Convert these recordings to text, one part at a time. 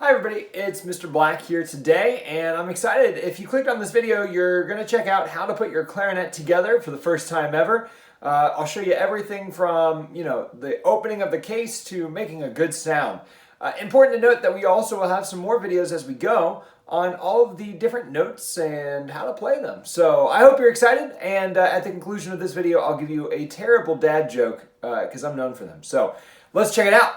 Hi everybody, it's Mr. Black here today, and I'm excited. If you clicked on this video, you're going to check out how to put your clarinet together for the first time ever. I'll show you everything from, the opening of the case to making a good sound. Important to note that we also will have some more videos as we go on all of the different notes and how to play them. So I hope you're excited, and at the conclusion of this video, I'll give you a terrible dad joke because I'm known for them. So let's check it out.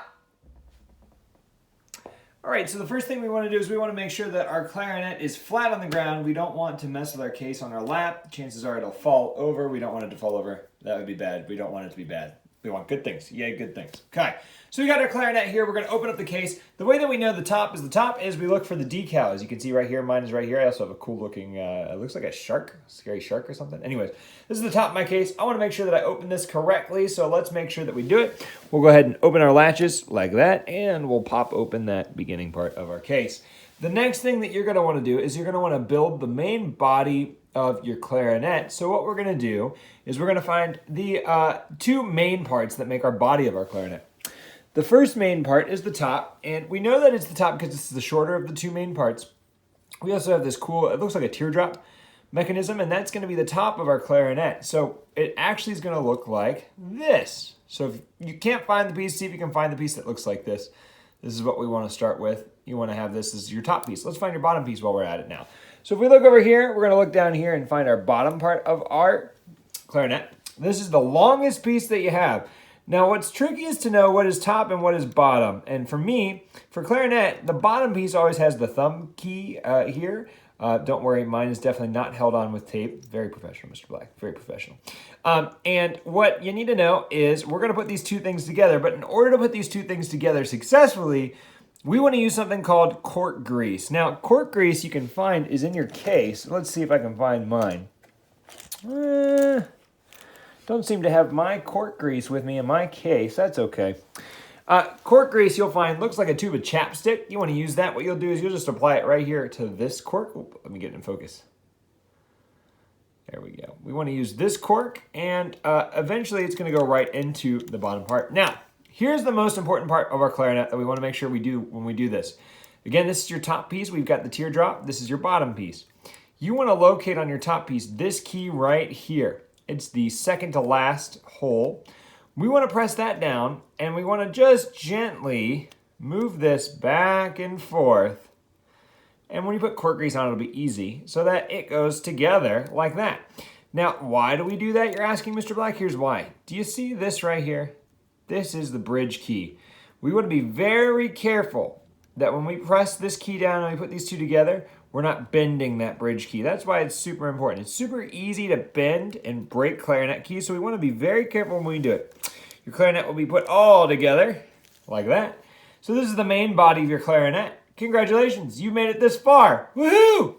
All right, so the first thing we want to do is we want to make sure that our clarinet is flat on the ground. We don't want to mess with our case on our lap. Chances are it'll fall over. We don't want it to fall over. That would be bad. We don't want it to be bad. We want good things. Yay, good things. Okay, so we got our clarinet here. We're going to open up the case. The way that we know the top is we look for the decal. As you can see right here, mine is right here. I also have a cool looking, it looks like a shark, scary shark or something. Anyways, this is the top of my case. I want to make sure that I open this correctly, so let's make sure that we do it. We'll go ahead and open our latches like that, and we'll pop open that beginning part of our case. The next thing that you're going to want to do is you're going to want to build the main body of your clarinet. So what we're going to do is we're going to find the two main parts that make our body of our clarinet. The first main part is the top, and we know that it's the top because it's the shorter of the two main parts. We also have this cool, it looks like a teardrop mechanism, and that's going to be the top of our clarinet. So it actually is going to look like this. So if you can't find the piece, see if you can find the piece that looks like this. This is what we want to start with. You want to have this as your top piece. Let's find your bottom piece while we're at it now. So if we look over here, we're going to look down here and find our bottom part of our clarinet. This is the longest piece that you have. Now what's tricky is to know what is top and what is bottom. And for me, for clarinet, the bottom piece always has the thumb key here. Don't worry, mine is definitely not held on with tape. Very professional, Mr. Black, very professional. And what you need to know is we're going to put these two things together, but in order to put these two things together successfully, we want to use something called Cork Grease. Now, Cork Grease you can find is in your case. Let's see if I can find mine. Don't seem to have my Cork Grease with me in my case. That's okay. Cork Grease you'll find looks like a tube of chapstick. You want to use that. What you'll do is you'll just apply it right here to this cork. Oop, let me get it in focus. There we go. We want to use this cork, and eventually it's going to go right into the bottom part. Now, here's the most important part of our clarinet that we want to make sure we do when we do this. Again, this is your top piece. We've got the teardrop. This is your bottom piece. You want to locate on your top piece this key right here. It's the second to last hole. We want to press that down, and we want to just gently move this back and forth. And when you put cork grease on, it'll be easy so that it goes together like that. Now, why do we do that? You're asking, Mr. Black. Here's why. Do you see this right here? This is the bridge key. We want to be very careful that when we press this key down and we put these two together, we're not bending that bridge key. That's why it's super important. It's super easy to bend and break clarinet keys, so we want to be very careful when we do it. Your clarinet will be put all together like that. So this is the main body of your clarinet. Congratulations, you made it this far. Woohoo!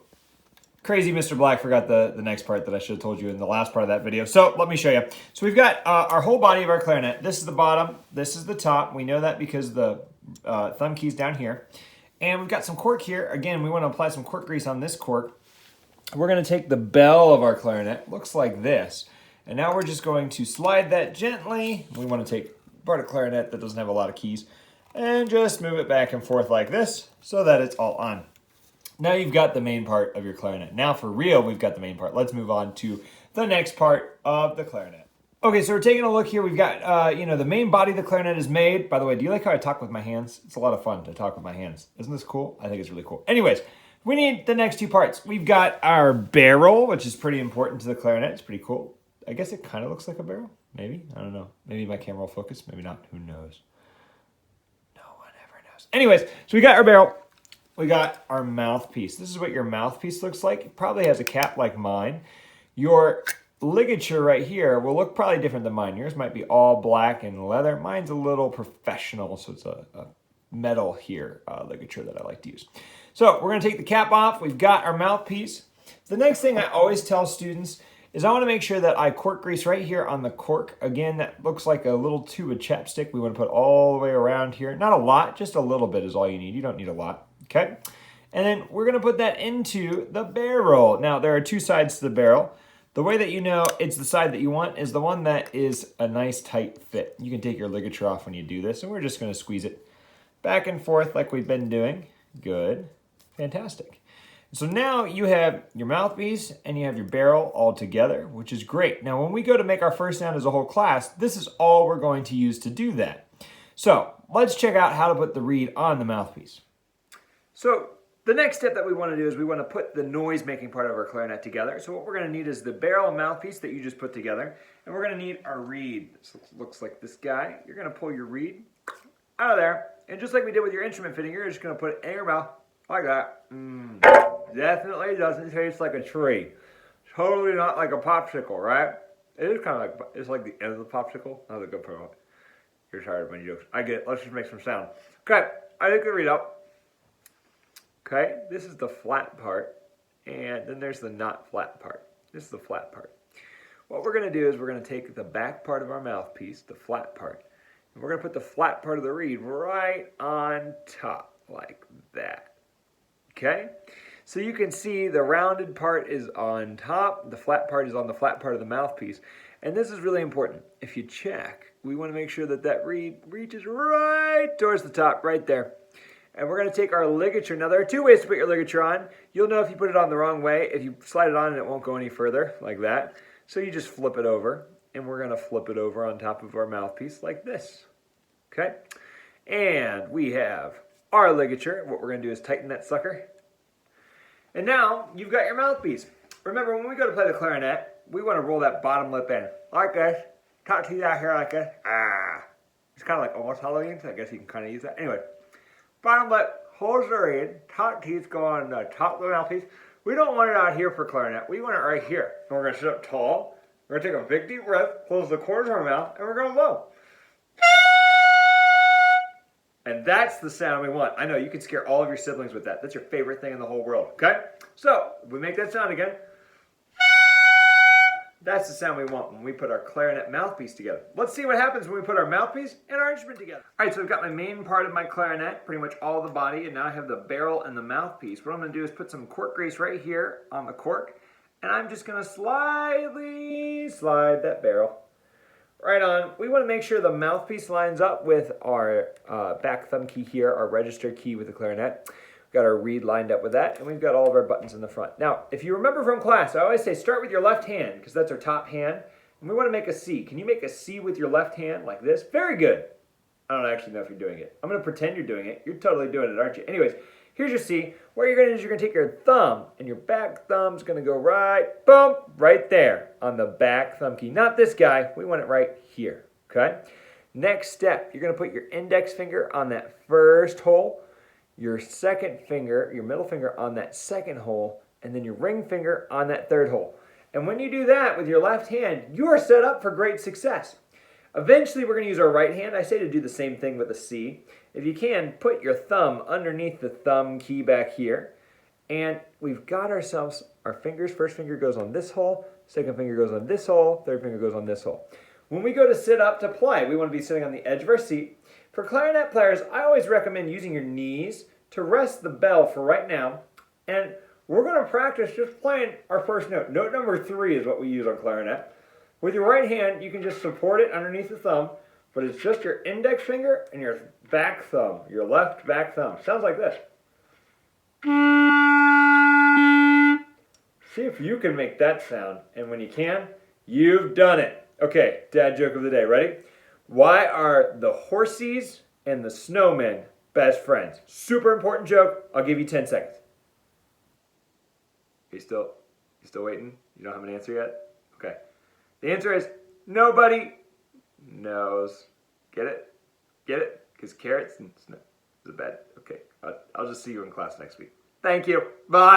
Crazy Mr. Black forgot the next part that I should have told you in the last part of that video. So let me show you. So we've got our whole body of our clarinet. This is the bottom. This is the top. We know that because the thumb key's down here. And we've got some cork here. Again, we want to apply some cork grease on this cork. We're going to take the bell of our clarinet. Looks like this. And now we're just going to slide that gently. We want to take part of clarinet that doesn't have a lot of keys and just move it back and forth like this so that it's all on. Now you've got the main part of your clarinet. Now for real, we've got the main part. Let's move on to the next part of the clarinet. Okay, so we're taking a look here. We've got, the main body of the clarinet is made. By the way, do you like how I talk with my hands? It's a lot of fun to talk with my hands. Isn't this cool? I think it's really cool. Anyways, we need the next two parts. We've got our barrel, which is pretty important to the clarinet. It's pretty cool. I guess it kind of looks like a barrel. Maybe. I don't know. Maybe my camera will focus. Maybe not. Who knows? No one ever knows. Anyways, so we got our barrel. We got our mouthpiece. This is what your mouthpiece looks like. It probably has a cap like mine. Your ligature right here will look probably different than mine. Yours might be all black and leather. Mine's a little professional, so it's a metal here ligature that I like to use. So we're going to take the cap off. We've got our mouthpiece. The next thing I always tell students is I want to make sure that I cork grease right here on the cork. Again, that looks like a little tube of chapstick. We want to put all the way around here. Not a lot, just a little bit is all you need. You don't need a lot, okay? And then we're going to put that into the barrel. Now, there are two sides to the barrel. The way that you know it's the side that you want is the one that is a nice tight fit. You can take your ligature off when you do this, and we're just going to squeeze it back and forth like we've been doing. Good. Fantastic. So now you have your mouthpiece and you have your barrel all together, which is great. Now when we go to make our first sound as a whole class, this is all we're going to use to do that. So let's check out how to put the reed on the mouthpiece. So the next step that we want to do is we want to put the noise making part of our clarinet together. So what we're going to need is the barrel and mouthpiece that you just put together. And we're going to need our reed. This looks like this guy. You're going to pull your reed out of there. And just like we did with your instrument fitting, you're just going to put it in your mouth like that. Definitely doesn't taste like a tree. Totally not like a popsicle, right? It is kind of like, it's like the end of the popsicle. Not a good part. You're tired of my jokes. I get it. Let's just make some sound. Okay, I took the reed out. Okay, this is the flat part. And then there's the not flat part. This is the flat part. What we're going to do is we're going to take the back part of our mouthpiece, the flat part, and we're going to put the flat part of the reed right on top, like that. Okay? So you can see the rounded part is on top, the flat part is on the flat part of the mouthpiece. And this is really important. If you check, we want to make sure that that reed reaches right towards the top, right there. And we're going to take our ligature. Now there are two ways to put your ligature on. You'll know if you put it on the wrong way. If you slide it on and it won't go any further, like that. So you just flip it over, and we're going to flip it over on top of our mouthpiece like this. Okay? And we have our ligature. What we're going to do is tighten that sucker. And now you've got your mouthpiece. Remember, when we go to play the clarinet, we want to roll that bottom lip in like this. Top teeth out here like this. Ah. It's kind of like almost Halloween, so I guess you can kind of use that. Anyway, bottom lip holds the reed. Top teeth go on the top of the mouthpiece. We don't want it out here for clarinet. We want it right here. And we're going to sit up tall. We're going to take a big deep breath, close the corners of our mouth, and we're going to blow. And that's the sound we want. I know, you can scare all of your siblings with that. That's your favorite thing in the whole world, okay? So, we make that sound again. That's the sound we want when we put our clarinet mouthpiece together. Let's see what happens when we put our mouthpiece and our instrument together. All right, so I've got my main part of my clarinet, pretty much all the body, and now I have the barrel and the mouthpiece. What I'm going to do is put some cork grease right here on the cork, and I'm just going to slightly slide that barrel right on. We want to make sure the mouthpiece lines up with our back thumb key here, our register key with the clarinet. We've got our reed lined up with that, and we've got all of our buttons in the front. Now, if you remember from class, I always say start with your left hand, because that's our top hand, and we want to make a C. Can you make a C with your left hand like this? Very good. I don't actually know if you're doing it. I'm going to pretend you're doing it. You're totally doing it, aren't you? Anyways, here's your C. What you're going to do is you're going to take your thumb, and your back thumb's going to go right, boom, right there on the back thumb key. Not this guy. We want it right here, okay? Next step, you're going to put your index finger on that first hole, your second finger, your middle finger on that second hole, and then your ring finger on that third hole. And when you do that with your left hand, you are set up for great success. Eventually, we're going to use our right hand. I say to do the same thing with a C. If you can, put your thumb underneath the thumb key back here. And we've got ourselves our fingers. First finger goes on this hole. Second finger goes on this hole. Third finger goes on this hole. When we go to sit up to play, we want to be sitting on the edge of our seat. For clarinet players, I always recommend using your knees to rest the bell for right now. And we're going to practice just playing our first note. Note number 3 is what we use on clarinet. With your right hand, you can just support it underneath the thumb, but it's just your index finger and your back thumb, your left back thumb. Sounds like this. See if you can make that sound, and when you can, you've done it. Okay, dad joke of the day. Ready? Why are the horsies and the snowmen best friends? Super important joke. I'll give you 10 seconds. You still waiting? You don't have an answer yet? Okay. The answer is nobody knows. Get it? Get it? Because carrots and snow is bad. Okay. I'll just see you in class next week. Thank you. Bye.